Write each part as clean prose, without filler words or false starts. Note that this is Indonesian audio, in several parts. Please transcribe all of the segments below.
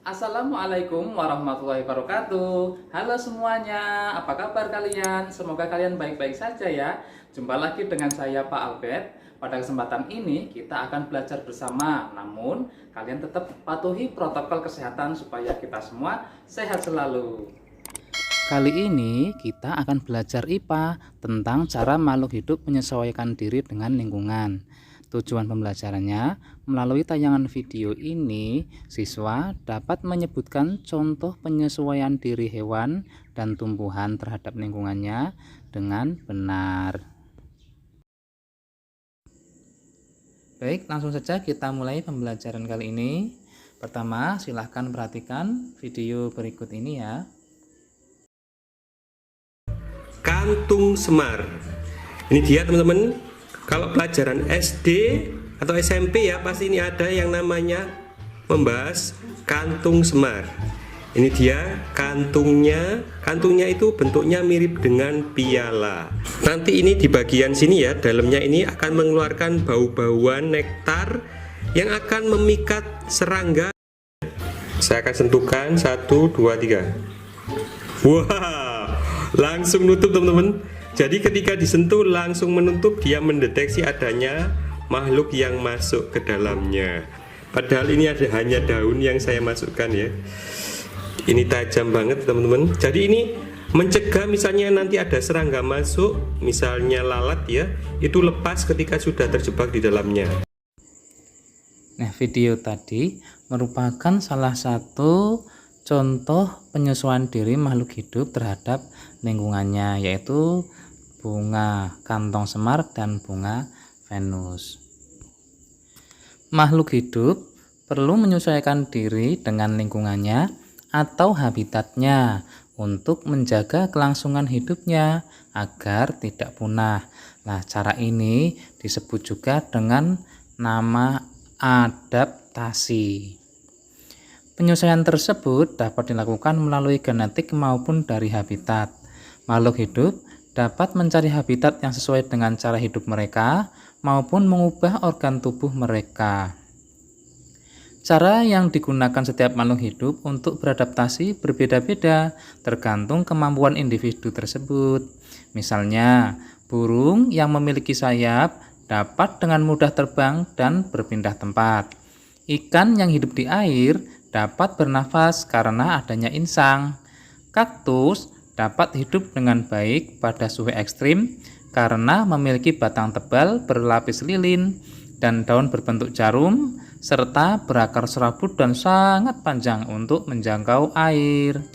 Assalamualaikum warahmatullahi wabarakatuh. Halo semuanya, apa kabar kalian? Semoga kalian baik-baik saja ya. Jumpa lagi dengan saya Pak Albert. Pada kesempatan ini kita akan belajar bersama. Namun kalian tetap patuhi protokol kesehatan supaya kita semua sehat selalu. Kali ini kita akan belajar IPA tentang cara makhluk hidup menyesuaikan diri dengan lingkungan. Tujuan pembelajarannya, melalui tayangan video ini, siswa dapat menyebutkan contoh penyesuaian diri hewan dan tumbuhan terhadap lingkungannya dengan benar. Baik, langsung saja kita mulai pembelajaran kali ini. Pertama, silahkan perhatikan video berikut ini ya. Kantung semar. Ini dia teman-teman. Kalau pelajaran SD atau SMP ya pasti ini ada yang namanya membahas kantung semar. Ini dia kantungnya. Kantungnya itu bentuknya mirip dengan piala. Nanti ini di bagian sini ya, dalamnya ini akan mengeluarkan bau-bauan nektar yang akan memikat serangga. Saya akan sentuhkan 1, 2, 3. Wah, langsung nutup teman-teman. Jadi ketika disentuh langsung menutup, dia mendeteksi adanya makhluk yang masuk ke dalamnya. Padahal ini hanya daun yang saya masukkan ya. Ini tajam banget teman-teman. Jadi ini mencegah misalnya nanti ada serangga masuk, misalnya lalat ya, itu lepas ketika sudah terjebak di dalamnya. Nah, video tadi merupakan salah satu contoh penyesuaian diri makhluk hidup terhadap lingkungannya, yaitu bunga kantong semar dan bunga Venus. Makhluk hidup perlu menyesuaikan diri dengan lingkungannya atau habitatnya untuk menjaga kelangsungan hidupnya agar tidak punah. Nah, cara ini disebut juga dengan nama adaptasi. Penyesuaian tersebut dapat dilakukan melalui genetik maupun dari habitat. Makhluk hidup dapat mencari habitat yang sesuai dengan cara hidup mereka maupun mengubah organ tubuh mereka. Cara yang digunakan setiap makhluk hidup untuk beradaptasi berbeda-beda tergantung kemampuan individu tersebut. Misalnya, burung yang memiliki sayap dapat dengan mudah terbang dan berpindah tempat. Ikan yang hidup di air dapat bernafas karena adanya insang. Kaktus dapat hidup dengan baik pada suhu ekstrim karena memiliki batang tebal berlapis lilin dan daun berbentuk jarum serta berakar serabut dan sangat panjang untuk menjangkau air.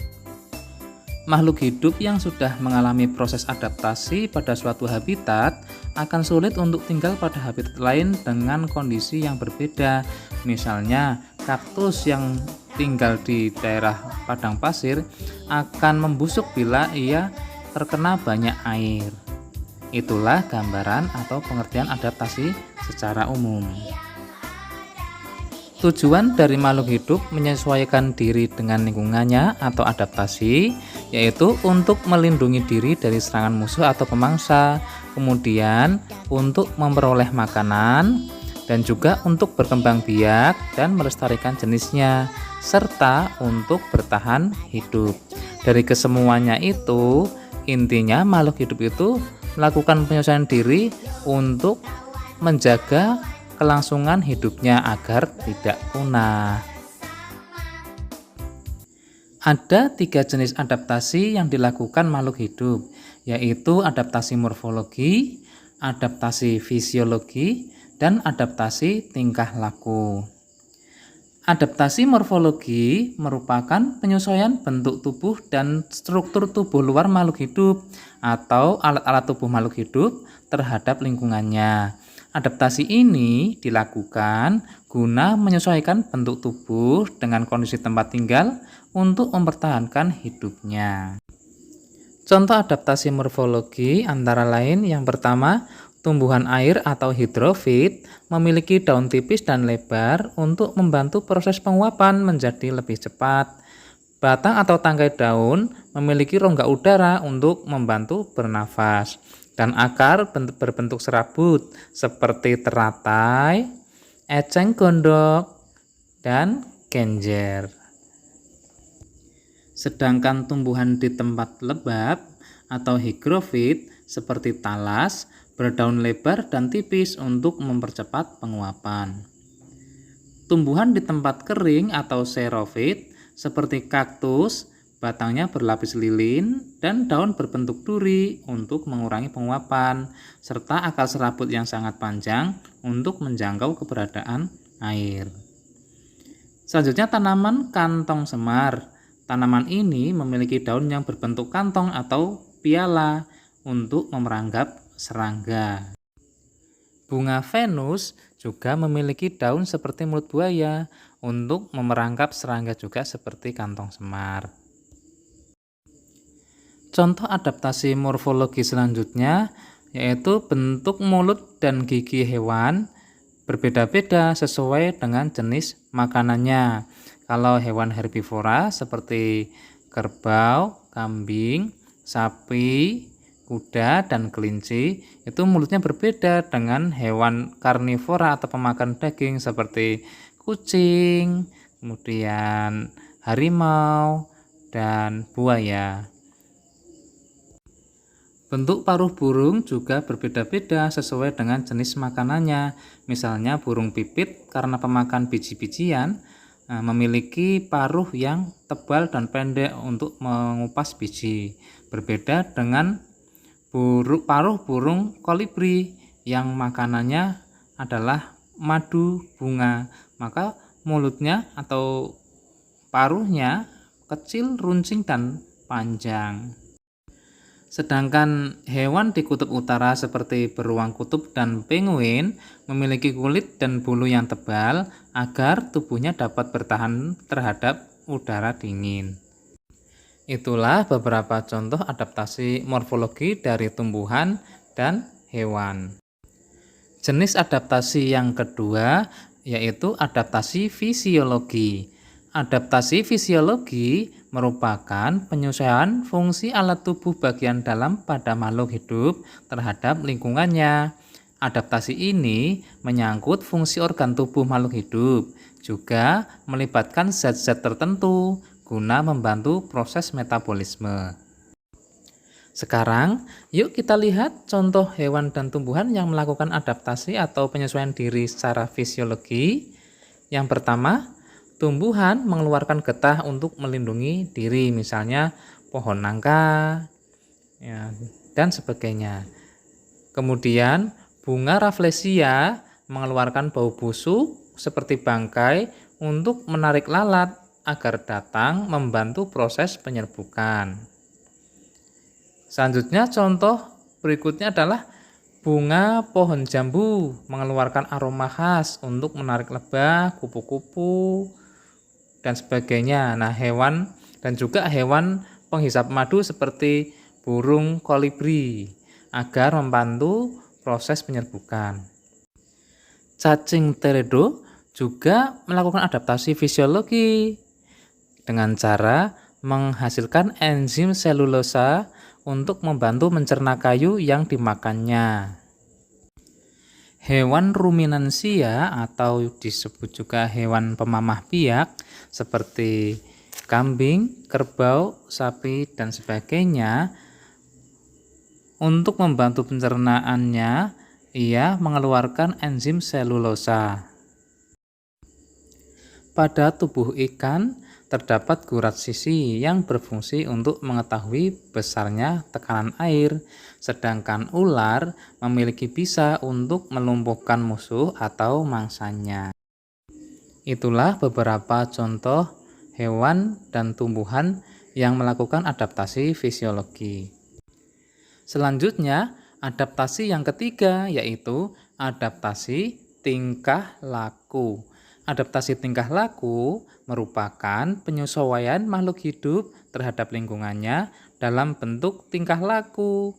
Makhluk hidup yang sudah mengalami proses adaptasi pada suatu habitat akan sulit untuk tinggal pada habitat lain dengan kondisi yang berbeda. Misalnya, kaktus yang tinggal di daerah padang pasir akan membusuk bila ia terkena banyak air. Itulah gambaran atau pengertian adaptasi secara umum. Tujuan dari makhluk hidup menyesuaikan diri dengan lingkungannya atau adaptasi, yaitu untuk melindungi diri dari serangan musuh atau pemangsa, kemudian untuk memperoleh makanan, dan juga untuk berkembang biak dan melestarikan jenisnya, serta untuk bertahan hidup. Dari kesemuanya itu, intinya makhluk hidup itu melakukan penyesuaian diri untuk menjaga kelangsungan hidupnya agar tidak punah. Ada 3 jenis adaptasi yang dilakukan makhluk hidup, yaitu adaptasi morfologi, adaptasi fisiologi, dan adaptasi tingkah laku. Adaptasi morfologi merupakan penyesuaian bentuk tubuh dan struktur tubuh luar makhluk hidup atau alat-alat tubuh makhluk hidup terhadap lingkungannya. Adaptasi ini dilakukan guna menyesuaikan bentuk tubuh dengan kondisi tempat tinggal untuk mempertahankan hidupnya. Contoh adaptasi morfologi antara lain yang pertama, tumbuhan air atau hidrofit memiliki daun tipis dan lebar untuk membantu proses penguapan menjadi lebih cepat. Batang atau tangkai daun memiliki rongga udara untuk membantu bernafas. Dan akar berbentuk serabut seperti teratai, eceng gondok, dan genjer. Sedangkan tumbuhan di tempat lembab atau higrofit seperti talas berdaun lebar dan tipis untuk mempercepat penguapan. Tumbuhan di tempat kering atau xerofit seperti kaktus, batangnya berlapis lilin dan daun berbentuk duri untuk mengurangi penguapan, serta akar serabut yang sangat panjang untuk menjangkau keberadaan air. Selanjutnya tanaman kantong semar. Tanaman ini memiliki daun yang berbentuk kantong atau piala untuk memeranggap serangga. Bunga Venus juga memiliki daun seperti mulut buaya untuk memerangkap serangga juga seperti kantong semar. Contoh adaptasi morfologi selanjutnya yaitu bentuk mulut dan gigi hewan berbeda-beda sesuai dengan jenis makanannya. Kalau hewan herbivora seperti kerbau, kambing, sapi, kuda, dan kelinci itu mulutnya berbeda dengan hewan karnivora atau pemakan daging seperti kucing, kemudian harimau, dan buaya. Bentuk paruh burung juga berbeda-beda sesuai dengan jenis makanannya. Misalnya burung pipit karena pemakan biji-bijian memiliki paruh yang tebal dan pendek untuk mengupas biji. Berbeda dengan paruh burung kolibri yang makanannya adalah madu bunga. Maka mulutnya atau paruhnya kecil, runcing, dan panjang. Sedangkan hewan di kutub utara seperti beruang kutub dan penguin memiliki kulit dan bulu yang tebal agar tubuhnya dapat bertahan terhadap udara dingin. Itulah beberapa contoh adaptasi morfologi dari tumbuhan dan hewan. Jenis adaptasi yang kedua yaitu adaptasi fisiologi. Adaptasi fisiologi merupakan penyesuaian fungsi alat tubuh bagian dalam pada makhluk hidup terhadap lingkungannya. Adaptasi ini menyangkut fungsi organ tubuh makhluk hidup, juga melibatkan zat-zat tertentu guna membantu proses metabolisme. Sekarang, yuk kita lihat contoh hewan dan tumbuhan yang melakukan adaptasi atau penyesuaian diri secara fisiologi. Yang pertama, tumbuhan mengeluarkan getah untuk melindungi diri, misalnya pohon nangka ya, dan sebagainya. Kemudian bunga Rafflesia mengeluarkan bau busuk seperti bangkai untuk menarik lalat agar datang membantu proses penyerbukan. Selanjutnya contoh berikutnya adalah bunga pohon jambu mengeluarkan aroma khas untuk menarik lebah, kupu-kupu, dan sebagainya. Nah, hewan dan juga hewan penghisap madu seperti burung kolibri agar membantu proses penyerbukan. Cacing teredo juga melakukan adaptasi fisiologi dengan cara menghasilkan enzim selulosa untuk membantu mencerna kayu yang dimakannya. Hewan ruminansia atau disebut juga hewan pemamah biak seperti kambing, kerbau, sapi, dan sebagainya, untuk membantu pencernaannya ia mengeluarkan enzim selulosa. Pada tubuh ikan terdapat gurat sisi yang berfungsi untuk mengetahui besarnya tekanan air, sedangkan ular memiliki bisa untuk melumpuhkan musuh atau mangsanya. Itulah beberapa contoh hewan dan tumbuhan yang melakukan adaptasi fisiologi. Selanjutnya, adaptasi yang ketiga yaitu adaptasi tingkah laku. Adaptasi tingkah laku merupakan penyesuaian makhluk hidup terhadap lingkungannya dalam bentuk tingkah laku.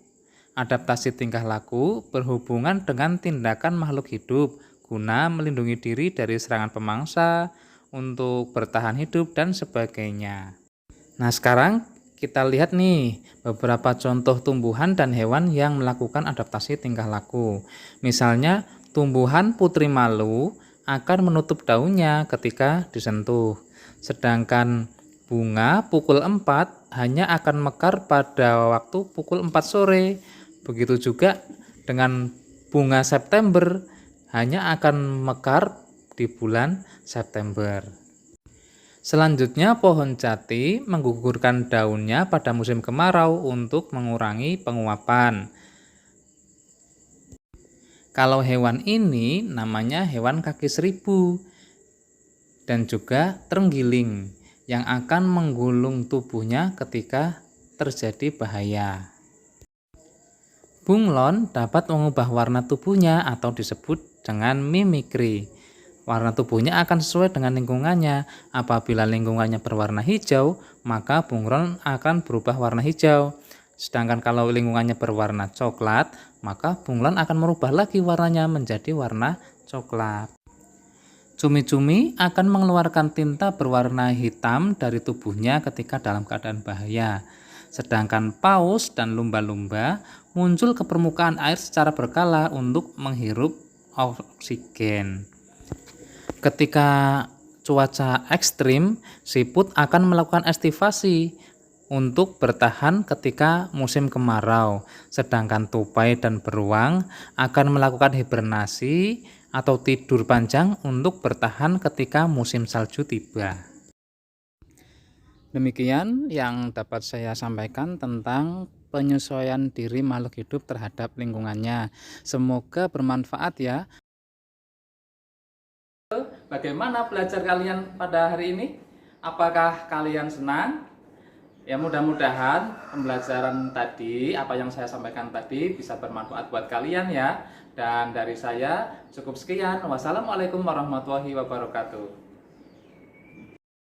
Adaptasi tingkah laku berhubungan dengan tindakan makhluk hidup guna melindungi diri dari serangan pemangsa, untuk bertahan hidup, dan sebagainya. Nah, sekarang kita lihat nih beberapa contoh tumbuhan dan hewan yang melakukan adaptasi tingkah laku. Misalnya, tumbuhan putri malu akan menutup daunnya ketika disentuh. Sedangkan Bunga pukul 4 hanya akan mekar pada waktu pukul 4 sore. Begitu juga dengan bunga September hanya akan mekar di bulan September. Selanjutnya, pohon jati menggugurkan daunnya pada musim kemarau untuk mengurangi penguapan. Kalau hewan ini namanya hewan kaki seribu dan juga terenggiling yang akan menggulung tubuhnya ketika terjadi bahaya. Bunglon dapat mengubah warna tubuhnya atau disebut dengan mimikri. Warna tubuhnya akan sesuai dengan lingkungannya. Apabila lingkungannya berwarna hijau, maka bunglon akan berubah warna hijau. Sedangkan kalau lingkungannya berwarna coklat, maka bunglon akan merubah lagi warnanya menjadi warna coklat. Cumi-cumi akan mengeluarkan tinta berwarna hitam dari tubuhnya ketika dalam keadaan bahaya. Sedangkan paus dan lumba-lumba muncul ke permukaan air secara berkala untuk menghirup oksigen. Ketika cuaca ekstrim, siput akan melakukan estivasi untuk bertahan ketika musim kemarau. Sedangkan tupai dan beruang akan melakukan hibernasi atau tidur panjang untuk bertahan ketika musim salju tiba. Demikian yang dapat saya sampaikan tentang penyesuaian diri makhluk hidup terhadap lingkungannya. Semoga bermanfaat ya. Bagaimana belajar kalian pada hari ini? Apakah kalian senang? Ya, mudah-mudahan pembelajaran tadi, apa yang saya sampaikan tadi bisa bermanfaat buat kalian ya. Dan dari saya cukup sekian. Wassalamualaikum warahmatullahi wabarakatuh.